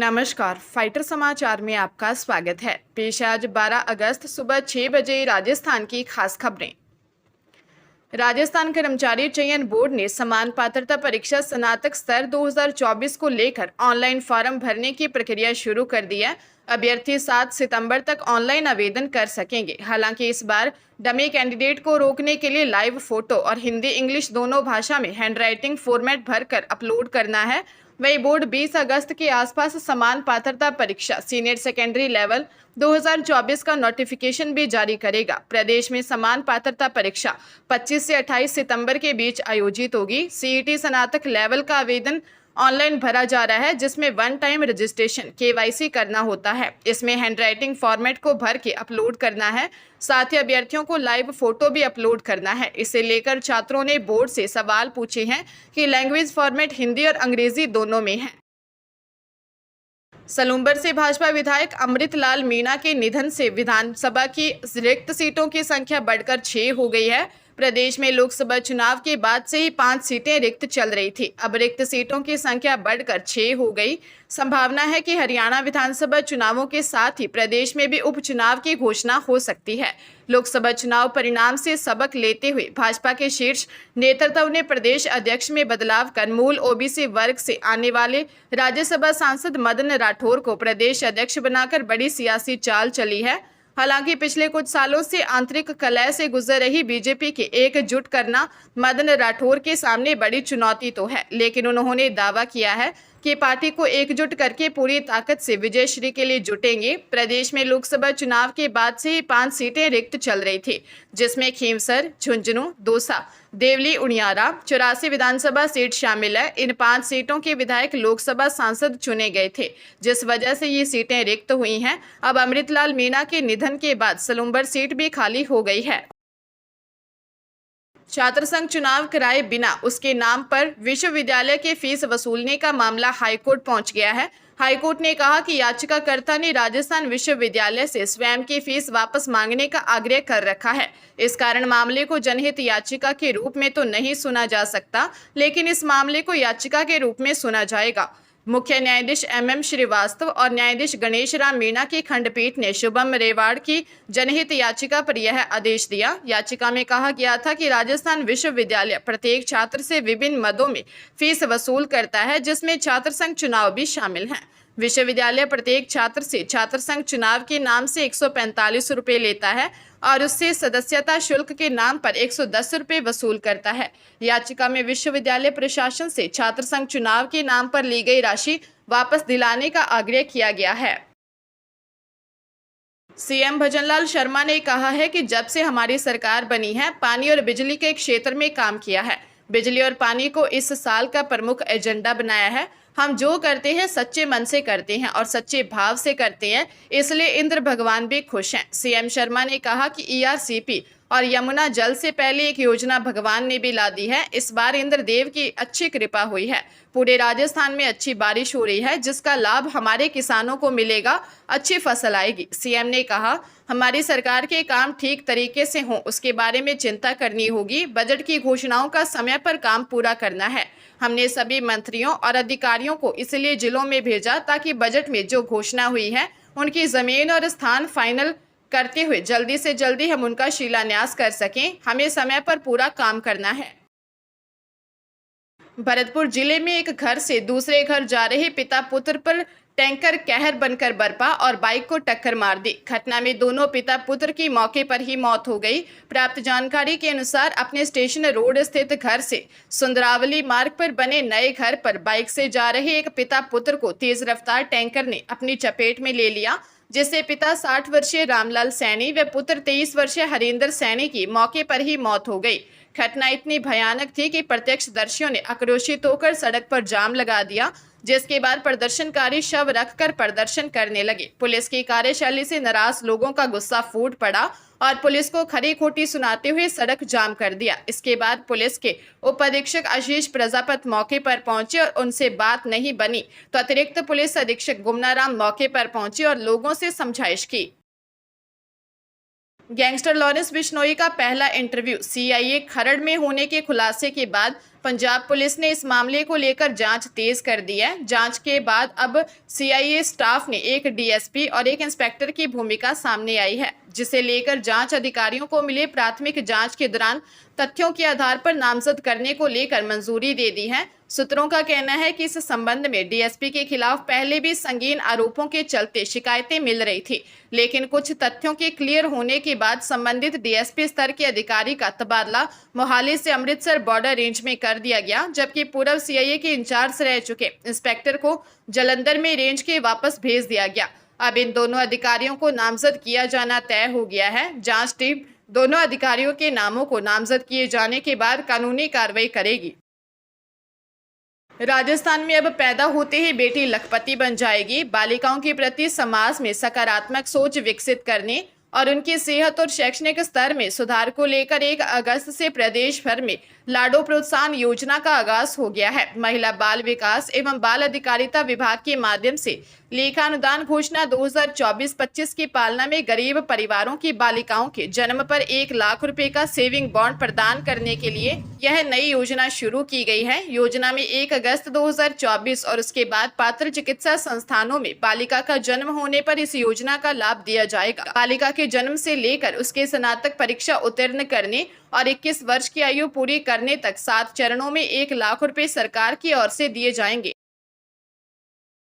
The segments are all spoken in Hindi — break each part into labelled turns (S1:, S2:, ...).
S1: नमस्कार, फाइटर समाचार में आपका स्वागत है। पेश है आज 12 अगस्त सुबह 6 बजे राजस्थान की खास खबरें। राजस्थान कर्मचारी चयन बोर्ड ने समान पात्रता परीक्षा स्नातक स्तर 2024 को लेकर ऑनलाइन फॉर्म भरने की प्रक्रिया शुरू कर दी है। अभ्यर्थी 7 सितंबर तक ऑनलाइन आवेदन कर सकेंगे। हालांकि इस बार डमी कैंडिडेट को रोकने के लिए लाइव फोटो और हिंदी इंग्लिश दोनों भाषा में हैंडराइटिंग फॉर्मेट भरकर अपलोड करना है। वही बोर्ड 20 अगस्त के आसपास समान पात्रता परीक्षा सीनियर सेकेंडरी लेवल 2024 का नोटिफिकेशन भी जारी करेगा। प्रदेश में समान पात्रता परीक्षा 25 से 28 सितंबर के बीच आयोजित होगी। सीईटी स्नातक लेवल का आवेदन ऑनलाइन भरा जा रहा है, जिसमें वन टाइम रजिस्ट्रेशन केवाईसी करना होता है। इसमें हैंडराइटिंग फॉर्मेट को भर के अपलोड करना है। साथ ही अभ्यर्थियों को लाइव फोटो भी अपलोड करना है। इसे लेकर छात्रों ने बोर्ड से सवाल पूछे हैं कि लैंग्वेज फॉर्मेट हिंदी और अंग्रेजी दोनों में है। सलूंबर से भाजपा विधायक अमृतलाल मीणा के निधन से विधानसभा की रिक्त सीटों की संख्या बढ़कर 6 हो गई है। प्रदेश में लोकसभा चुनाव के बाद से ही 5 सीटें रिक्त चल रही थी। अब रिक्त सीटों की संख्या बढ़कर 6 हो गई। संभावना है कि हरियाणा विधानसभा चुनावों के साथ ही प्रदेश में भी उपचुनाव की घोषणा हो सकती है। लोकसभा चुनाव परिणाम से सबक लेते हुए भाजपा के शीर्ष नेतृत्व ने प्रदेश अध्यक्ष में बदलाव कर मूल ओबीसी वर्ग से आने वाले राज्यसभा सांसद मदन राठौर को प्रदेश अध्यक्ष बनाकर बड़ी सियासी चाल चली है। हालांकि पिछले कुछ सालों से आंतरिक कलह से गुजर रही बीजेपी के एकजुट करना मदन राठौर के सामने बड़ी चुनौती तो है, लेकिन उन्होंने दावा किया है कि पार्टी को एकजुट करके पूरी ताकत से विजयश्री के लिए जुटेंगे। प्रदेश में लोकसभा चुनाव के बाद से ही 5 सीटें रिक्त चल रही थी, जिसमें खींवसर, झुंझुनू, दौसा, देवली, उनियारा, 84 विधानसभा सीट शामिल है। इन 5 सीटों के विधायक लोकसभा सांसद चुने गए थे, जिस वजह से ये सीटें रिक्त हुई हैं। अब अमृतलाल मीणा के निधन के बाद सलूंबर सीट भी खाली हो गई है। छात्र संघ चुनाव कराए बिना उसके नाम पर विश्वविद्यालय की फीस वसूलने का मामला हाईकोर्ट पहुंच गया है। हाईकोर्ट ने कहा कि याचिकाकर्ता ने राजस्थान विश्वविद्यालय से स्वयं की फीस वापस मांगने का आग्रह कर रखा है। इस कारण मामले को जनहित याचिका के रूप में तो नहीं सुना जा सकता, लेकिन इस मामले को याचिका के रूप में सुना जाएगा। मुख्य न्यायाधीश MM श्रीवास्तव और न्यायाधीश गणेश राम मीणा की खंडपीठ ने शुभम रेवाड़ की जनहित याचिका पर यह आदेश दिया। याचिका में कहा गया था कि राजस्थान विश्वविद्यालय प्रत्येक छात्र से विभिन्न मदों में फीस वसूल करता है, जिसमें छात्र संघ चुनाव भी शामिल हैं। विश्वविद्यालय प्रत्येक छात्र से छात्र संघ चुनाव के नाम से 145 रुपये लेता है और उससे सदस्यता शुल्क के नाम पर 110 रुपये वसूल करता है। याचिका में विश्वविद्यालय प्रशासन से छात्र संघ चुनाव के नाम पर ली गई राशि वापस दिलाने का आग्रह किया गया है। सीएम भजनलाल शर्मा ने कहा है कि जब से हमारी सरकार बनी है, पानी और बिजली के क्षेत्र में काम किया है। बिजली और पानी को इस साल का प्रमुख एजेंडा बनाया है। हम जो करते हैं सच्चे मन से करते हैं और सच्चे भाव से करते हैं, इसलिए इंद्र भगवान भी खुश हैं। सीएम शर्मा ने कहा कि ERCP और यमुना जल से पहले एक योजना भगवान ने भी ला दी है। इस बार इंद्रदेव की अच्छी कृपा हुई है। पूरे राजस्थान में अच्छी बारिश हो रही है, जिसका लाभ हमारे किसानों को मिलेगा, अच्छी फसल आएगी। सीएम ने कहा, हमारी सरकार के काम ठीक तरीके से हों, उसके बारे में चिंता करनी होगी। बजट की घोषणाओं का समय पर काम पूरा करना है। हमने सभी मंत्रियों और अधिकारियों को इसलिए जिलों में भेजा ताकि बजट में जो घोषणा हुई है उनकी जमीन और स्थान फाइनल करते हुए जल्दी से जल्दी हम उनका शिलान्यास कर सकें। हमें समय पर पूरा काम करना है। भरतपुर जिले में एक घर से दूसरे घर जा रहे पिता पुत्र पर टैंकर कहर बनकर बरपा और बाइक को टक्कर मार दी। घटना में दोनों पिता पुत्र की मौके पर ही मौत हो गई। प्राप्त जानकारी के अनुसार अपने स्टेशन रोड स्थित घर से सुंदरावली मार्ग पर बने नए घर पर बाइक से जा रहे एक पिता पुत्र को तेज रफ्तार टैंकर ने अपनी चपेट में ले लिया, जिससे पिता 60 वर्षीय रामलाल सैनी व पुत्र 23 वर्षीय हरिंदर सैनी की मौके पर ही मौत हो गई। घटना इतनी भयानक थी कि प्रत्यक्षदर्शियों ने आक्रोशित होकर सड़क पर जाम लगा दिया, जिसके बाद प्रदर्शनकारी शव रखकर प्रदर्शन करने लगे। पुलिस की कार्यशैली से नाराज लोगों का गुस्सा फूट पड़ा और पुलिस को खरी खोटी सुनाते हुए सड़क जाम कर दिया। इसके बाद पुलिस के उप अधीक्षक आशीष प्रजापत मौके पर पहुंचे और उनसे बात नहीं बनी तो अतिरिक्त पुलिस अधीक्षक गुमनाराम मौके पर पहुंचे और लोगों से समझाइश की। गैंगस्टर लॉरेंस बिश्नोई का पहला इंटरव्यू सीआईए खरड़ में होने के खुलासे के बाद पंजाब पुलिस ने इस मामले को लेकर जांच तेज कर दी है। जांच के बाद अब सीआईए स्टाफ ने एक डीएसपी और एक इंस्पेक्टर की भूमिका सामने आई है, जिसे लेकर जांच अधिकारियों को मिले प्राथमिक जांच के दौरान तथ्यों के आधार पर नामजद करने को लेकर मंजूरी दे दी है। सूत्रों का कहना है कि इस संबंध में डीएसपी के खिलाफ पहले भी संगीन आरोपों के चलते शिकायतें मिल रही थी, लेकिन कुछ तथ्यों के क्लियर होने के बाद संबंधित डीएसपी स्तर के अधिकारी का तबादला मोहाली से अमृतसर बॉर्डर रेंज में कर दिया गया, जबकि पूर्व सीआईए के इंचार्ज रह चुके इंस्पेक्टर को जलंधर में रेंज के वापस भेज दिया गया। अब इन दोनों अधिकारियों को नामजद किया जाना तय हो गया है। जांच टीम दोनों अधिकारियों के नामों को नामजद किए जाने के बाद कानूनी कार्रवाई करेगी। राजस्थान में अब पैदा होते ही बेटी लखपति बन जाएगी। बालिकाओं के प्रति समाज में सकारात्मक सोच विकसित करने और उनकी सेहत और शैक्षणिक स्तर में सुधार को लेकर 1 अगस्त से प्रदेश भर में लाडो प्रोत्साहन योजना का आगाज हो गया है। महिला बाल विकास एवं बाल अधिकारिता विभाग के माध्यम से लेखानुदान घोषणा 2024-25 की पालना में गरीब परिवारों की बालिकाओं के जन्म पर 1 लाख रुपए का सेविंग बॉन्ड प्रदान करने के लिए यह नई योजना शुरू की गई है। योजना में 1 अगस्त 2024 और उसके बाद पात्र चिकित्सा संस्थानों में बालिका का जन्म होने पर इस योजना का लाभ दिया जाएगा। बालिका के जन्म से लेकर उसके स्नातक परीक्षा उत्तीर्ण करने और 21 वर्ष की आयु पूरी करने तक 7 चरणों में 1 लाख रुपए सरकार की ओर से दिए जाएंगे।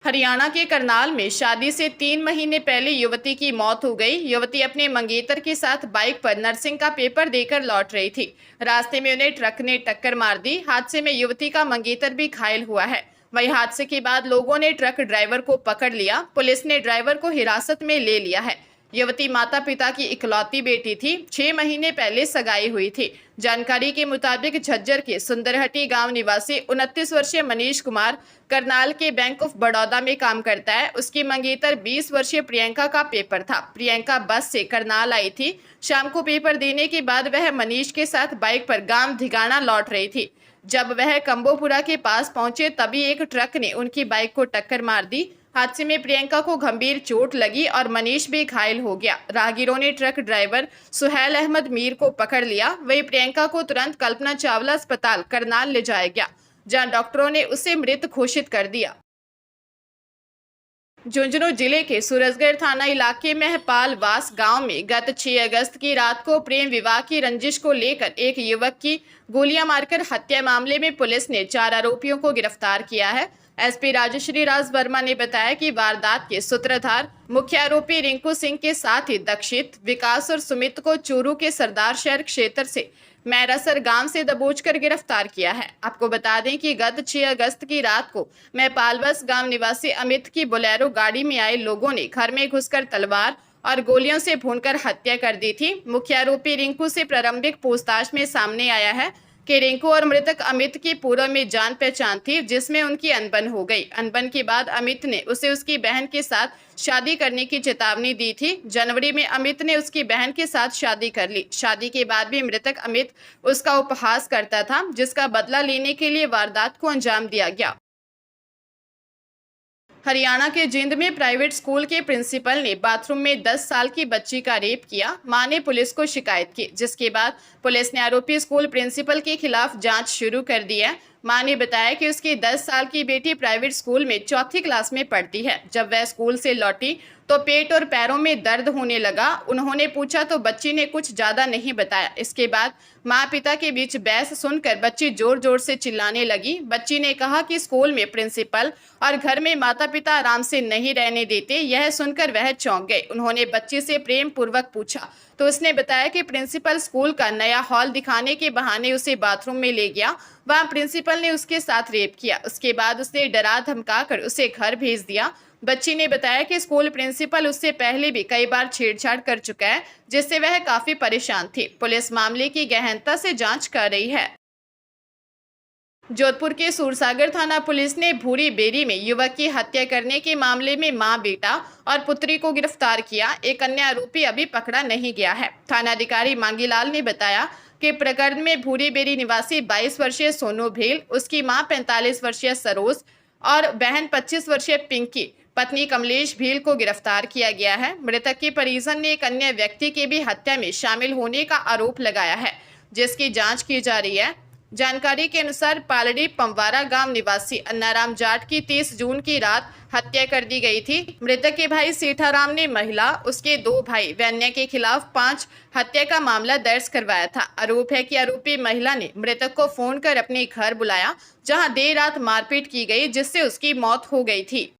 S1: हरियाणा के करनाल में शादी से 3 महीने पहले युवती की मौत हो गई। युवती अपने मंगेतर के साथ बाइक पर नर्सिंग का पेपर देकर लौट रही थी। रास्ते में उन्हें ट्रक ने टक्कर मार दी। हादसे में युवती का मंगेतर भी घायल हुआ है। वहीं हादसे के बाद लोगों ने ट्रक ड्राइवर को पकड़ लिया। पुलिस ने ड्राइवर को हिरासत में ले लिया है। युवती माता पिता की इकलौती बेटी थी। 6 महीने पहले सगाई हुई थी। जानकारी के मुताबिक झज्जर के सुंदरहटी गांव निवासी 29 वर्षीय मनीष कुमार करनाल के बैंक ऑफ बड़ौदा में काम करता है। उसकी मंगेतर 20 वर्षीय प्रियंका का पेपर था। प्रियंका बस से करनाल आई थी। शाम को पेपर देने के बाद वह मनीष के साथ बाइक पर गांव धिगाना लौट रही थी। जब वह कंबोपुरा के पास पहुंचे तभी एक ट्रक ने उनकी बाइक को टक्कर मार दी। हादसे में प्रियंका को गंभीर चोट लगी और मनीष भी घायल हो गया। राहगीरों ने ट्रक ड्राइवर सुहेल अहमद मीर को पकड़ लिया। वहीं प्रियंका को तुरंत कल्पना चावला अस्पताल करनाल ले जाया गया, जहां डॉक्टरों ने उसे मृत घोषित कर दिया। झुंझुनू जिले के सूरजगढ़ थाना इलाके में महपालवास गांव में गत 6 अगस्त की रात को प्रेम विवाह की रंजिश को लेकर एक युवक की गोलियां मारकर हत्या मामले में पुलिस ने 4 आरोपियों को गिरफ्तार किया है। एसपी राजश्री राज वर्मा ने बताया कि वारदात के सूत्रधार मुख्य आरोपी रिंकू सिंह के साथ ही दक्षित, विकास और सुमित को चूरू के सरदार शहर क्षेत्र से मैरासर गांव से दबोचकर गिरफ्तार किया है। आपको बता दें कि गत 6 अगस्त की रात को महपालवास गांव निवासी अमित की बोलेरो गाड़ी में आए लोगों ने घर में घुसकर तलवार और गोलियों से भूनकर हत्या कर दी थी। मुख्य आरोपी रिंकू से प्रारंभिक पूछताछ में सामने आया है कि रिंकू और मृतक अमित की पूर्व में जान पहचान थी, जिसमें उनकी अनबन हो गई। अनबन के बाद अमित ने उसे उसकी बहन के साथ शादी करने की चेतावनी दी थी। जनवरी में अमित ने उसकी बहन के साथ शादी कर ली। शादी के बाद भी मृतक अमित उसका उपहास करता था, जिसका बदला लेने के लिए वारदात को अंजाम दिया गया। हरियाणा के जींद में प्राइवेट स्कूल के प्रिंसिपल ने बाथरूम में 10 साल की बच्ची का रेप किया। मां ने पुलिस को शिकायत की, जिसके बाद पुलिस ने आरोपी स्कूल प्रिंसिपल के खिलाफ जांच शुरू कर दी है। मां ने बताया कि उसकी 10 साल की बेटी प्राइवेट स्कूल में 4थी क्लास में पढ़ती है। जब वह स्कूल से लौटी तो पेट और पैरों में दर्द होने लगा। उन्होंने पूछा तो बच्ची ने कुछ ज्यादा नहीं बताया। इसके बाद माँ पिता के बीच बहस सुनकर बच्ची जोर जोर से चिल्लाने लगी। बच्ची ने कहा कि स्कूल में प्रिंसिपल और घर में माता पिता आराम से नहीं रहने देते। यह सुनकर वह चौंक गए। उन्होंने बच्ची से प्रेम पूर्वक पूछा तो उसने बताया कि प्रिंसिपल स्कूल का नया हॉल दिखाने के बहाने उसे बाथरूम में ले गया। वहां प्रिंसिपल ने उसके साथ रेप किया। उसके बाद उसने डरा धमकाकर उसे घर भेज दिया। बच्ची ने बताया कि स्कूल प्रिंसिपल उससे पहले भी कई बार छेड़छाड़ कर चुका है, जिससे वह काफी परेशान थी। पुलिस मामले की गहनता से जांच कर रही है। जोधपुर के सूरसागर थाना पुलिस ने भूरी बेरी में युवक की हत्या करने के मामले में मां, बेटा और पुत्री को गिरफ्तार किया। एक अन्य आरोपी अभी पकड़ा नहीं गया है। थानाधिकारी मांगीलाल ने बताया कि प्रकरण में भूरी बेरी निवासी 22 वर्षीय सोनू भेल, उसकी मां 45 वर्षीय सरोज और बहन 25 वर्षीय पिंकी पत्नी कमलेश भील को गिरफ्तार किया गया है। मृतक के परिजन ने एक अन्य व्यक्ति के भी हत्या में शामिल होने का आरोप लगाया है, जिसकी जांच की जा रही है। जानकारी के अनुसार पालड़ी पमवारा गांव निवासी अन्नाराम जाट की 30 जून की रात हत्या कर दी गई थी। मृतक के भाई सेठाराम ने महिला, उसके 2 भाई व अन्य के खिलाफ 5 हत्या का मामला दर्ज करवाया था। आरोप है कि आरोपी महिला ने मृतक को फोन कर अपने घर बुलाया, जहां देर रात मारपीट की गई, जिससे उसकी मौत हो गई थी।